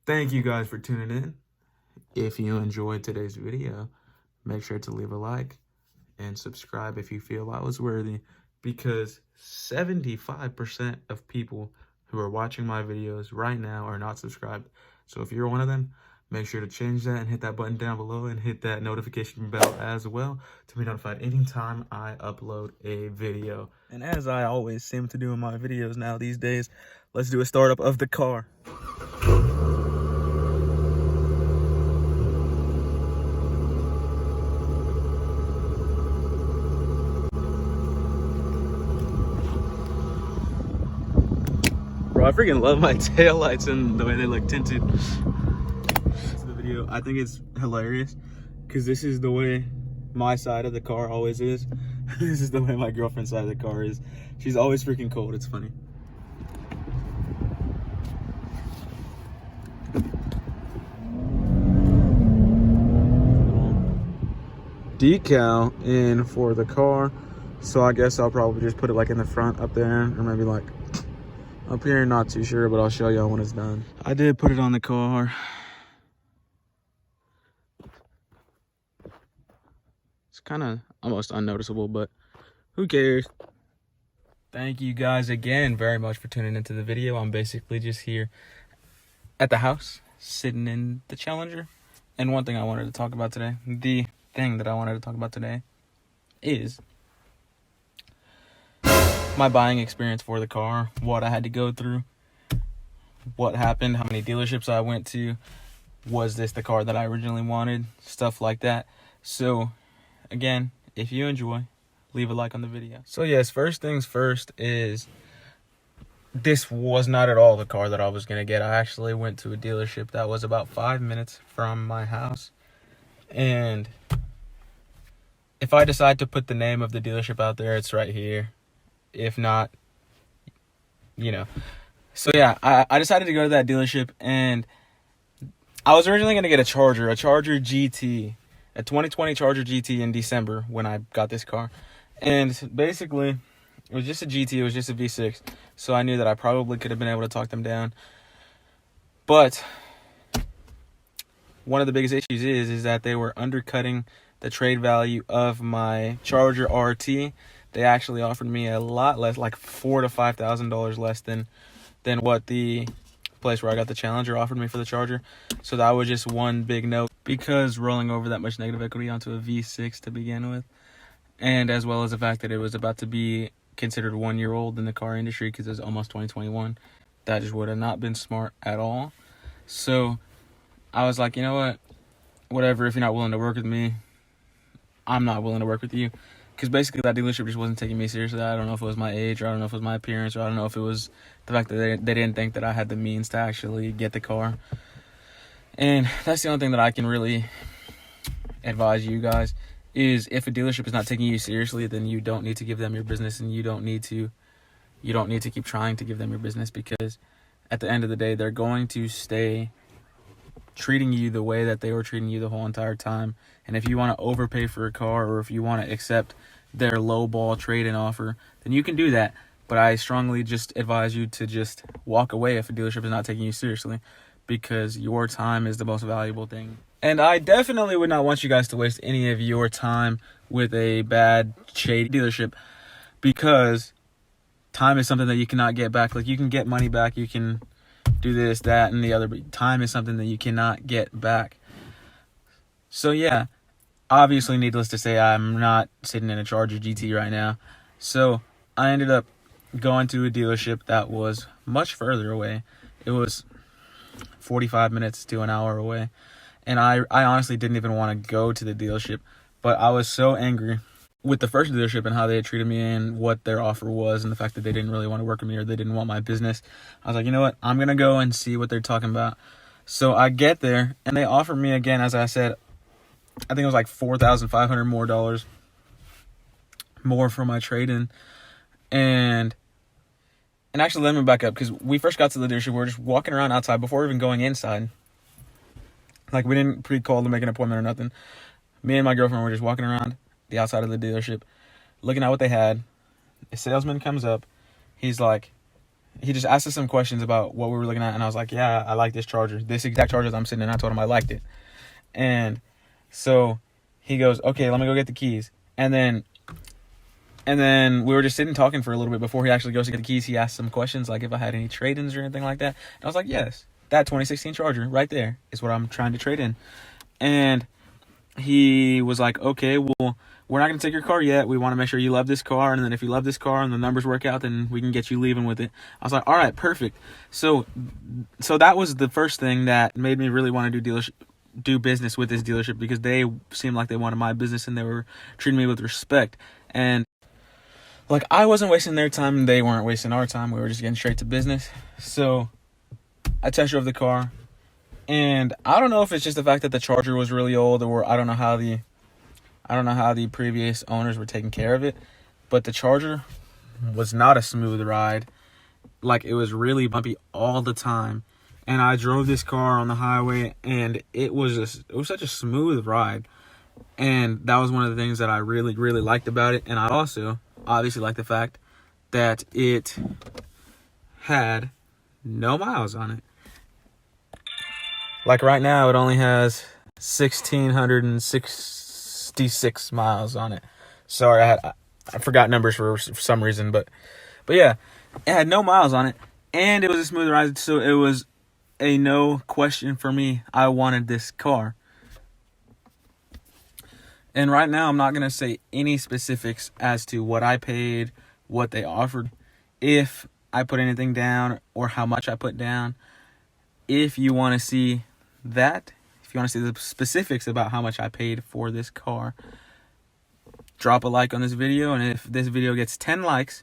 Thank you guys for tuning in. If you enjoyed today's video, make sure to leave a like and subscribe if you feel I was worthy, because 75% of people who are watching my videos right now are not subscribed. So if you're one of them, make sure to change that and hit that button down below and hit that notification bell as well to be notified anytime I upload a video. And as I always seem to do in my videos now these days, let's do a startup of the car. Bro, I freaking love my taillights and the way they look tinted. The video, I think it's hilarious because this is the way my side of the car always is. This is the way my girlfriend's side of the car is. She's always freaking cold. It's funny. Decal in for the car, so I guess I'll probably just put it like in the front up there, or maybe like up here. Not too sure, but I'll show y'all when it's done. I did put it on the car. It's kind of almost unnoticeable, but who cares? Thank you guys again very much for tuning into the video. I'm basically just here at the house, sitting in the Challenger. And one thing I wanted to talk about today, the thing that I wanted to talk about today is my buying experience for the car, what I had to go through, what happened, how many dealerships I went to, was this the car that I originally wanted, stuff like that. So again, if you enjoy, leave a like on the video. So yes, first things first is this was not at all the car that I was going to get. I actually went to a dealership that was about 5 minutes from my house. And if I decide to put the name of the dealership out there, it's right here. If not, you know. So yeah, I decided to go to that dealership, and I was originally going to get a Charger GT, a 2020 Charger GT in December when I got this car. And basically, it was just a GT, it was just a V6. So I knew that I probably could have been able to talk them down. But one of the biggest issues is that they were undercutting the trade value of my Charger RT. They actually offered me a lot less, like $4,000 to $5,000 less than what the place where I got the Challenger offered me for the Charger. So that was just one big no, because rolling over that much negative equity onto a V6 to begin with, and as well as the fact that it was about to be considered 1 year old in the car industry because it's almost 2021, that just would have not been smart at all. So I was like, you know what, whatever, if you're not willing to work with me, I'm not willing to work with you. Because basically that dealership just wasn't taking me seriously. I don't know if it was my age, or I don't know if it was my appearance, or I don't know if it was the fact that they didn't think that I had the means to actually get the car. And that's the only thing that I can really advise you guys, is if a dealership is not taking you seriously, then you don't need to give them your business, and you don't need to keep trying to give them your business, because at the end of the day, they're going to stay treating you the way that they were treating you the whole entire time. And if you want to overpay for a car, or if you want to accept their low-ball trade-in offer, then you can do that. But I strongly just advise you to just walk away if a dealership is not taking you seriously, because your time is the most valuable thing. And I definitely would not want you guys to waste any of your time with a bad shady dealership, because time is something that you cannot get back. Like, you can get money back, you can do this, that, and the other, but time is something that you cannot get back. So yeah, obviously, needless to say, I'm not sitting in a Charger GT right now. So I ended up going to a dealership that was much further away. It was 45 minutes to an hour away. And I honestly didn't even want to go to the dealership, but I was so angry with the first dealership and how they had treated me and what their offer was, and the fact that they didn't really want to work with me, or they didn't want my business. I was like, you know what, I'm going to go and see what they're talking about. So I get there, and they offer me, again, as I said, I think it was like $4,500 more for my trade-in. And actually, let me back up, because we first got to the dealership, we were just walking around outside before even going inside. Like, we didn't pre-call to make an appointment or nothing. Me and my girlfriend were just walking around the outside of the dealership, looking at what they had. A salesman comes up. He's like, he just asked us some questions about what we were looking at, and I was like, yeah, I like this charger. This exact charger that I'm sitting in, I told him I liked it. And so he goes, okay, let me go get the keys. And then we were just sitting talking for a little bit before he actually goes to get the keys. He asked some questions, like if I had any trade-ins or anything like that. And I was like, yes, that 2016 Charger right there is what I'm trying to trade in. And he was like, okay, well, we're not going to take your car yet. We want to make sure you love this car. And then if you love this car and the numbers work out, then we can get you leaving with it. I was like, all right, perfect. So that was the first thing that made me really want to do business with this dealership, because they seemed like they wanted my business and they were treating me with respect. And like, I wasn't wasting their time and they weren't wasting our time. We were just getting straight to business. So I test drove the car, and I don't know if it's just the fact that the Charger was really old, or I don't know how the previous owners were taking care of it, but the Charger was not a smooth ride. Like, it was really bumpy all the time. And I drove this car on the highway, and it was such a smooth ride. And that was one of the things that I really, really liked about it. And I also obviously liked the fact that it had no miles on it. Like, right now, it only has 1,666 miles on it. Sorry, I forgot numbers for some reason, but yeah, it had no miles on it, and it was a smooth ride, so it was a no question for me. I wanted this car. And right now, I'm not going to say any specifics as to what I paid, what they offered, if I put anything down, or how much I put down. If you want to see that, if you want to see the specifics about how much I paid for this car, drop a like on this video. And if this video gets 10 likes,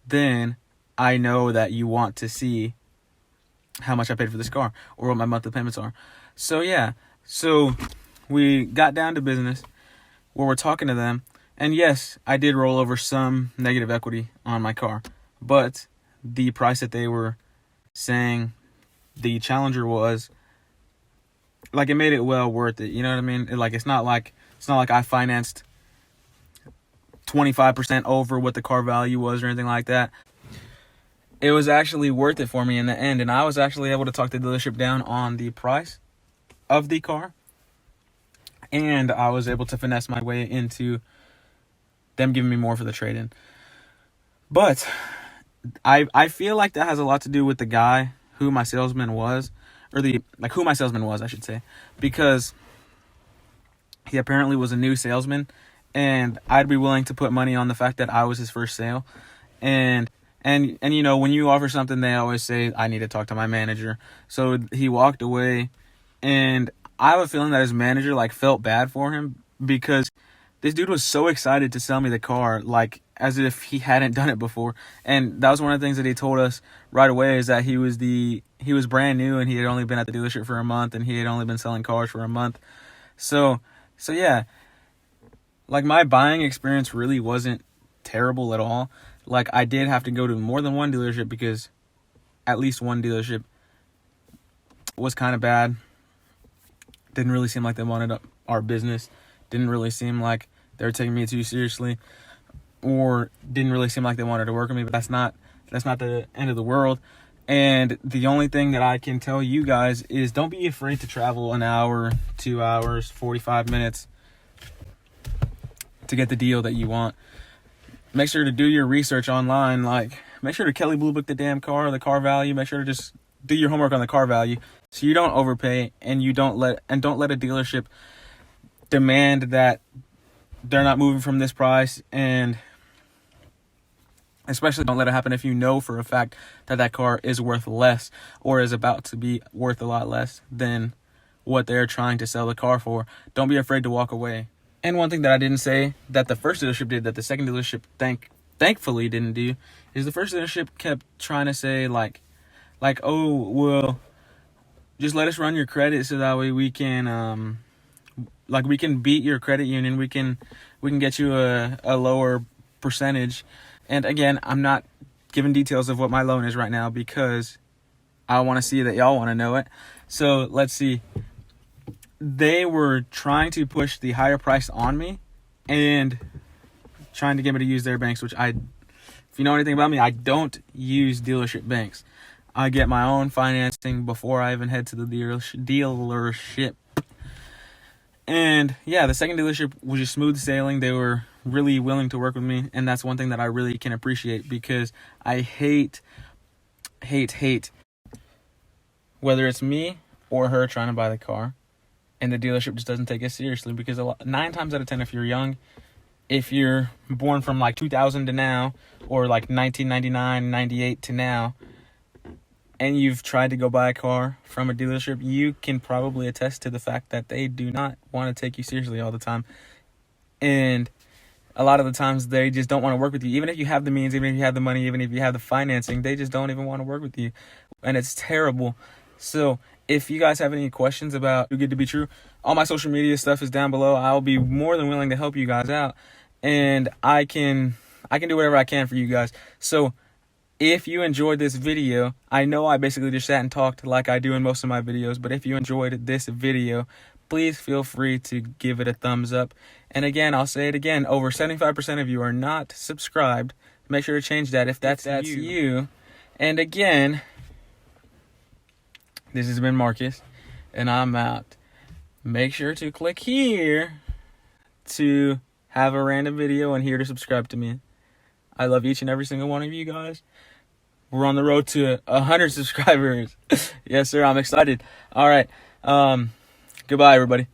then I know that you want to see how much I paid for this car, or what my monthly payments are. So yeah, so we got down to business where we're talking to them. And yes, I did roll over some negative equity on my car, but the price that they were saying the Challenger was, like, it made it well worth it. You know what I mean? It's not like I financed 25% over what the car value was or anything like that. It was actually worth it for me in the end, and I was actually able to talk the dealership down on the price of the car, and I was able to finesse my way into them giving me more for the trade-in. But I feel like that has a lot to do with the guy who my salesman was, or who my salesman was, I should say, because he apparently was a new salesman, and I'd be willing to put money on the fact that I was his first sale. And you know, when you offer something, they always say, I need to talk to my manager. So he walked away, and I have a feeling that his manager felt bad for him, because this dude was so excited to sell me the car, like as if he hadn't done it before. And that was one of the things that he told us right away, is that he was brand new, and he had only been at the dealership for a month, and he had only been selling cars for a month. So yeah, like, my buying experience really wasn't terrible at all. Like, I did have to go to more than one dealership, because at least one dealership was kind of bad. Didn't really seem like they wanted our business. Didn't really seem like they were taking me too seriously, or didn't really seem like they wanted to work with me. But that's not the end of the world. And the only thing that I can tell you guys is, don't be afraid to travel an hour, 2 hours, 45 minutes to get the deal that you want. Make sure to do your research online. Like, make sure to Kelly Blue Book the damn car, the car value. Make sure to just do your homework on the car value, so you don't overpay, and don't let a dealership demand that they're not moving from this price. And especially don't let it happen if you know for a fact that car is worth less, or is about to be worth a lot less than what they're trying to sell the car for. Don't be afraid to walk away. And one thing that I didn't say that the first dealership did, that the second dealership thankfully didn't do, is the first dealership kept trying to say like, oh, well, just let us run your credit, so that way we can we can beat your credit union. We can get you a lower percentage. And again, I'm not giving details of what my loan is right now, because I want to see that y'all want to know it. So let's see. They were trying to push the higher price on me, and trying to get me to use their banks, which I If you know anything about me, I don't use dealership banks. I get my own financing before I even head to the dealership. And yeah, the second dealership was just smooth sailing. They were really willing to work with me, and that's one thing that I really can appreciate, because I hate whether it's me or her trying to buy the car and the dealership just doesn't take it seriously. Because 9 times out of 10, if you're young, if you're born from like 2000 to now, or like 1999, 98 to now, and you've tried to go buy a car from a dealership, you can probably attest to the fact that they do not want to take you seriously all the time. And a lot of the times they just don't want to work with you. Even if you have the means, even if you have the money, even if you have the financing, they just don't even want to work with you. And it's terrible. So if you guys have any questions about Too Good to Be True, all my social media stuff is down below. I'll be more than willing to help you guys out. And I can do whatever I can for you guys. So if you enjoyed this video, I know I basically just sat and talked like I do in most of my videos, but if you enjoyed this video, please feel free to give it a thumbs up. And again, I'll say it again, over 75% of you are not subscribed. Make sure to change that if that's you. And again, this has been Marcus, and I'm out. Make sure to click here to have a random video and here to subscribe to me. I love each and every single one of you guys. We're on the road to 100 subscribers. Yes, sir. I'm excited. All right. Goodbye, everybody.